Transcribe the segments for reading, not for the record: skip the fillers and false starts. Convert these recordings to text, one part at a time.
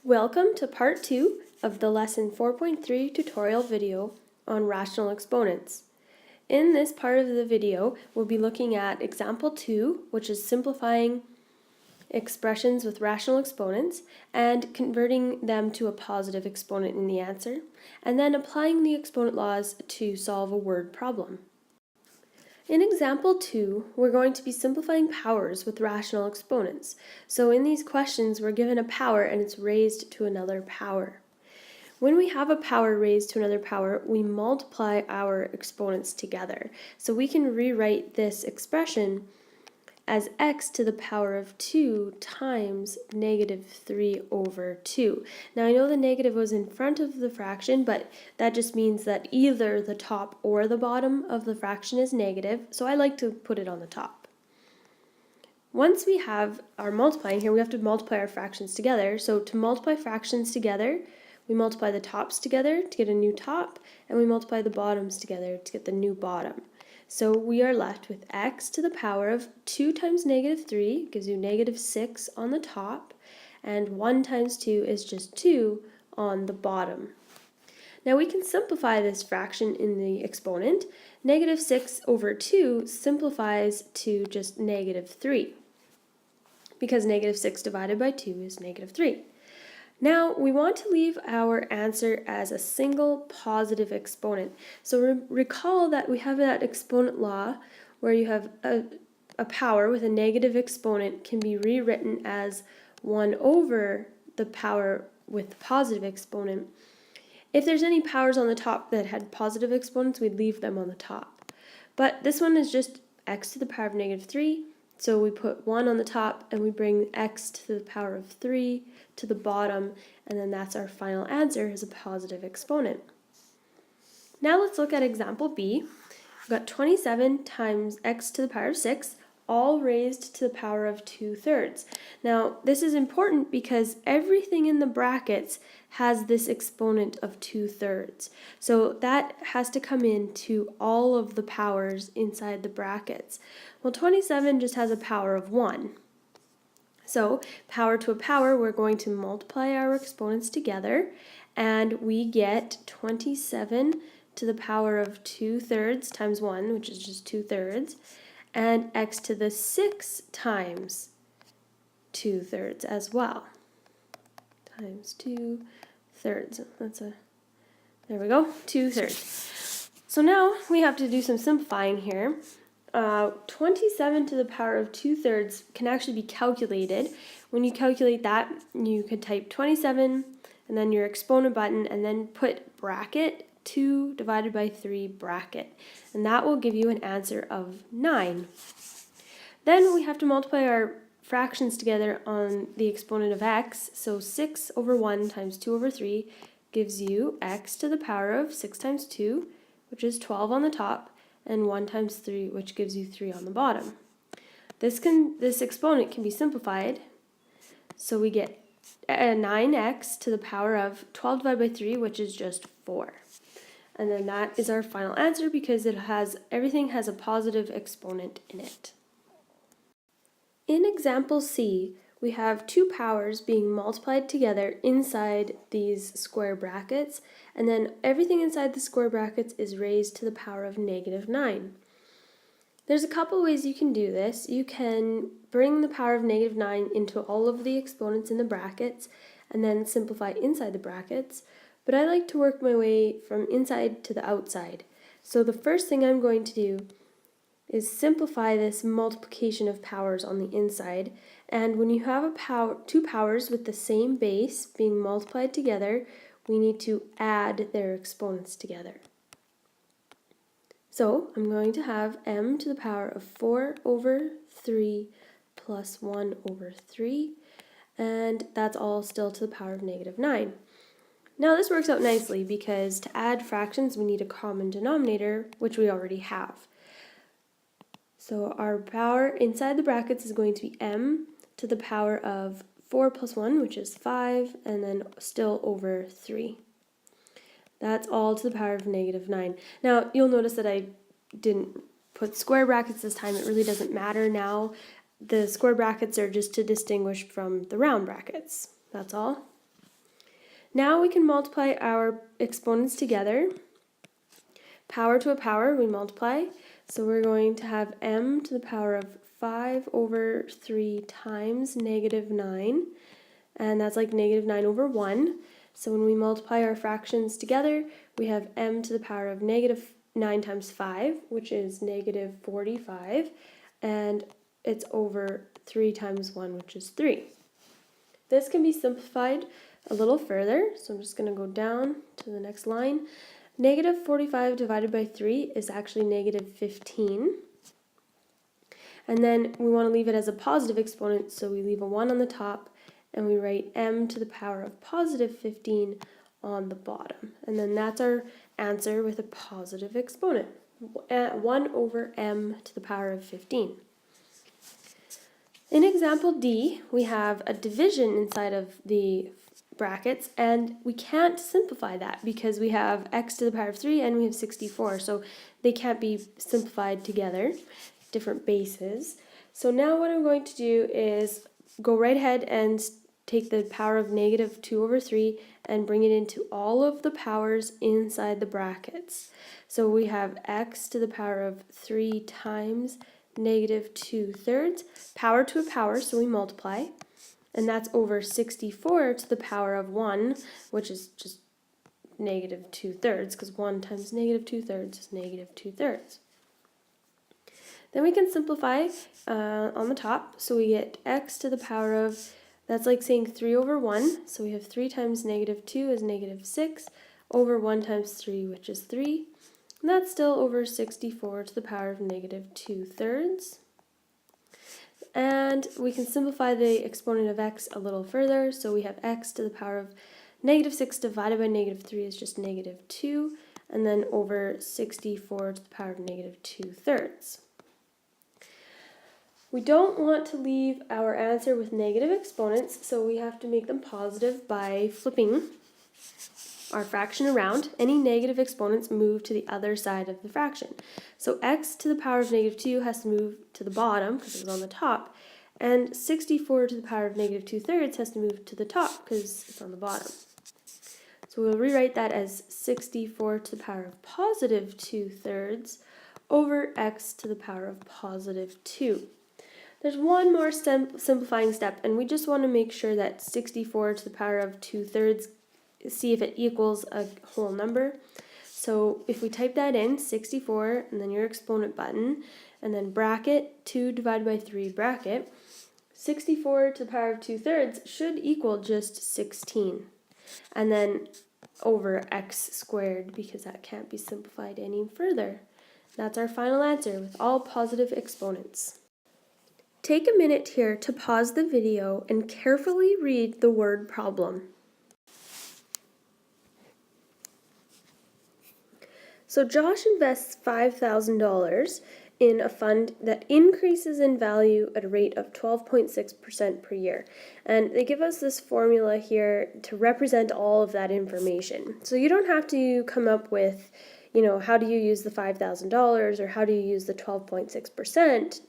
Welcome to part 2 of the lesson 4.3 tutorial video on rational exponents. In this part of the video, we'll be looking at example 2, which is simplifying expressions with rational exponents and converting them to a positive exponent in the answer, and then applying the exponent laws to solve a word problem. In example 2, we're going to be simplifying powers with rational exponents. So in these questions, we're given a power and it's raised to another power. When we have a power raised to another power, we multiply our exponents together. So we can rewrite this expression as x to the power of 2 times negative 3 over 2. Now I know the negative was in front of the fraction, but that just means that either the top or the bottom of the fraction is negative, so I like to put it on the top. Once we have our multiplying here, we have to multiply our fractions together. So to multiply fractions together, we multiply the tops together to get a new top, and we multiply the bottoms together to get the new bottom. So we are left with x to the power of 2 times negative 3, gives you negative 6 on the top, and 1 times 2 is just 2 on the bottom. Now we can simplify this fraction in the exponent. Negative 6 over 2 simplifies to just negative 3, because negative 6 divided by 2 is negative 3. Now we want to leave our answer as a single positive exponent. So recall that we have that exponent law where you have a power with a negative exponent can be rewritten as 1 over the power with the positive exponent. If there's any powers on the top that had positive exponents, we'd leave them on the top. But this one is just x to the power of negative 3. So we put 1 on the top and we bring x to the power of 3 to the bottom, and then that's our final answer as a positive exponent. Now let's look at example B. We've got 27 times x to the power of 6, all raised to the power of 2/3. Now this is important because everything in the brackets has this exponent of 2/3. So that has to come into all of the powers inside the brackets. Well, 27 just has a power of 1. So power to a power, we're going to multiply our exponents together, and we get 27 to the power of 2/3 times 1, which is just 2/3, and x to the 6 times 2/3 as well, times 2/3. There we go, 2/3. So now we have to do some simplifying here. 27 to the power of 2/3 can actually be calculated. When you calculate that, you could type 27 and then your exponent button and then put bracket 2 divided by 3 bracket, and that will give you an answer of 9. Then we have to multiply our fractions together on the exponent of x, so 6 over 1 times 2 over 3 gives you x to the power of 6 times 2, which is 12 on the top, and 1 times 3, which gives you 3 on the bottom. This exponent can be simplified, so we get 9x to the power of 12 divided by 3, which is just 4. And then that is our final answer because everything has a positive exponent in it. In example C, we have two powers being multiplied together inside these square brackets, and then everything inside the square brackets is raised to the power of negative 9. There's a couple ways you can do this. You can bring the power of negative 9 into all of the exponents in the brackets and then simplify inside the brackets, but I like to work my way from inside to the outside. So the first thing I'm going to do is simplify this multiplication of powers on the inside, and when you have two powers with the same base being multiplied together, we need to add their exponents together. So I'm going to have m to the power of 4 over 3 plus 1 over 3, and that's all still to the power of negative 9. Now this works out nicely because to add fractions we need a common denominator, which we already have. So our power inside the brackets is going to be m to the power of 4 plus 1, which is 5, and then still over 3. That's all to the power of negative 9. Now you'll notice that I didn't put square brackets this time. It really doesn't matter now. The square brackets are just to distinguish from the round brackets. That's all. Now we can multiply our exponents together. Power to a power, we multiply. So we're going to have m to the power of 5 over 3 times negative 9. And that's like negative 9 over 1. So when we multiply our fractions together, we have m to the power of negative 9 times 5, which is negative 45. And it's over 3 times 1, which is 3. This can be simplified a little further, so I'm just going to go down to the next line. Negative 45 divided by 3 is actually negative 15. And then we want to leave it as a positive exponent, so we leave a 1 on the top, and we write m to the power of positive 15 on the bottom. And then that's our answer with a positive exponent, 1 over m to the power of 15. In example D, we have a division inside of the brackets, and we can't simplify that because we have x to the power of 3 and we have 64, so they can't be simplified together, different bases. So now what I'm going to do is go right ahead and take the power of negative 2 over 3 and bring it into all of the powers inside the brackets. So we have x to the power of 3 times negative 2/3, power to a power, so we multiply, and that's over 64 to the power of 1, which is just negative 2/3, because 1 times negative 2/3 is negative 2/3. Then we can simplify on the top, so we get x to the power of, that's like saying 3 over 1, so we have 3 times negative 2 is negative 6, over 1 times 3, which is 3. And that's still over 64 to the power of negative 2/3. And we can simplify the exponent of x a little further. So we have x to the power of negative 6 divided by negative 3 is just negative 2. And then over 64 to the power of negative 2/3. We don't want to leave our answer with negative exponents, so we have to make them positive by flipping our fraction around. Any negative exponents move to the other side of the fraction. So x to the power of negative 2 has to move to the bottom because it was on the top, and 64 to the power of negative 2/3 has to move to the top because it's on the bottom. So we'll rewrite that as 64 to the power of positive 2/3 over x to the power of positive 2. There's one more simplifying step, and we just want to make sure that 64 to the power of 2/3, see if it equals a whole number. So if we type that in, 64, and then your exponent button, and then bracket 2 divided by 3 bracket, 64 to the power of 2/3 should equal just 16. And then over x squared, because that can't be simplified any further. That's our final answer with all positive exponents. Take a minute here to pause the video and carefully read the word problem. So Josh invests $5,000 in a fund that increases in value at a rate of 12.6% per year. And they give us this formula here to represent all of that information. So you don't have to come up with, how do you use the $5,000 or how do you use the 12.6%?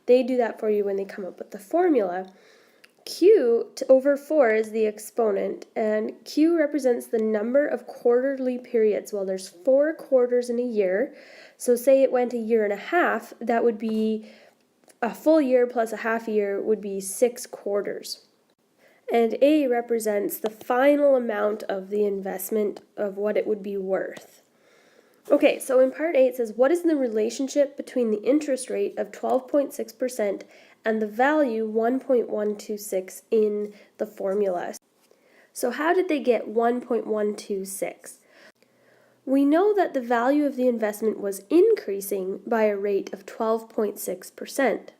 They do that for you when they come up with the formula. Q over 4 is the exponent, and Q represents the number of quarterly periods. Well, there's 4 quarters in a year, so say it went a year and a half, that would be a full year plus a half year would be 6 quarters. And A represents the final amount of the investment of what it would be worth. Okay, so in part A it says, what is the relationship between the interest rate of 12.6% and the value 1.126 in the formula? So how did they get 1.126? We know that the value of the investment was increasing by a rate of 12.6%.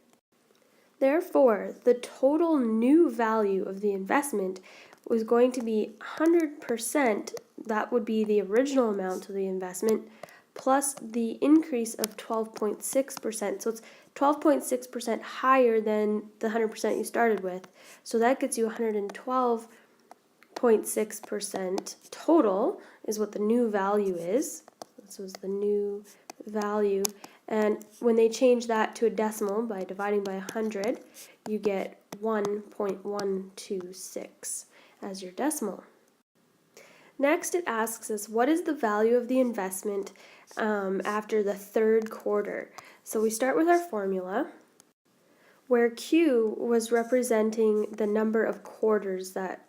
Therefore, the total new value of the investment was going to be 100%, that would be the original amount of the investment, plus the increase of 12.6%. So it's 12.6% higher than the 100% you started with. So that gets you 112.6% total is what the new value is. This was the new value. And when they change that to a decimal by dividing by 100, you get 1.126 as your decimal. Next, it asks us, what is the value of the investment after the third quarter? So we start with our formula, where Q was representing the number of quarters that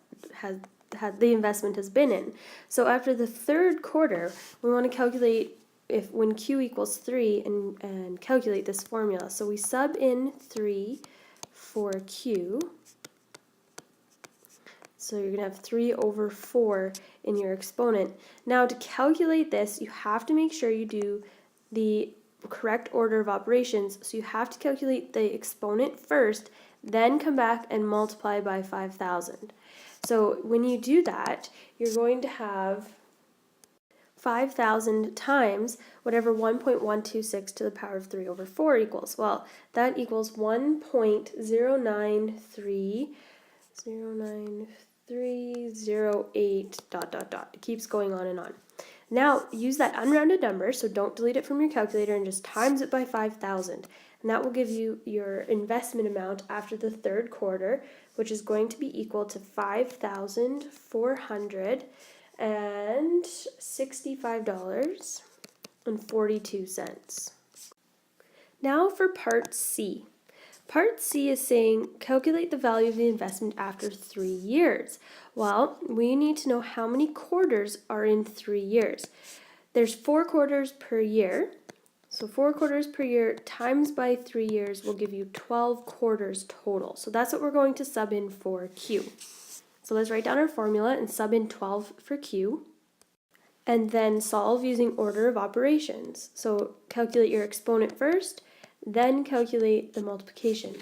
the investment has been in. So after the third quarter, we want to calculate when Q equals 3 and calculate this formula. So we sub in 3 for Q. So you're going to have 3 over 4 in your exponent. Now to calculate this, you have to make sure you do the correct order of operations. So you have to calculate the exponent first, then come back and multiply by 5,000. So when you do that, you're going to have 5,000 times whatever 1.126 to the power of 3 over 4 equals. Well, that equals 1.09308 ... It keeps going on and on. Now use that unrounded number, so don't delete it from your calculator, and just times it by 5,000. And that will give you your investment amount after the third quarter, which is going to be equal to $5,465.42. Now for part C. Part C is saying calculate the value of the investment after 3 years. Well, we need to know how many quarters are in 3 years. There's 4 quarters per year. So 4 quarters per year times by 3 years will give you 12 quarters total. So that's what we're going to sub in for Q. So let's write down our formula and sub in 12 for Q. And then solve using order of operations. So calculate your exponent first, then calculate the multiplication.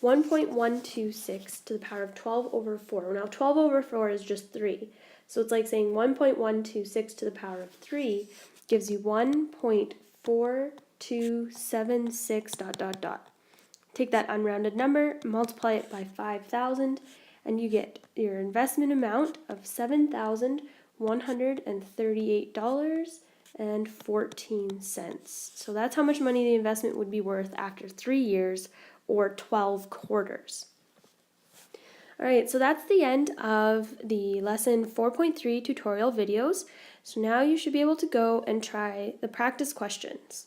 1.126 to the power of 12 over 4. Now 12 over 4 is just 3. So it's like saying 1.126 to the power of 3 gives you 1.4276 ... Take that unrounded number, multiply it by 5,000, and you get your investment amount of $7,138.14. So that's how much money the investment would be worth after 3 years or 12 quarters. All right, so that's the end of the lesson 4.3 tutorial videos. So now you should be able to go and try the practice questions.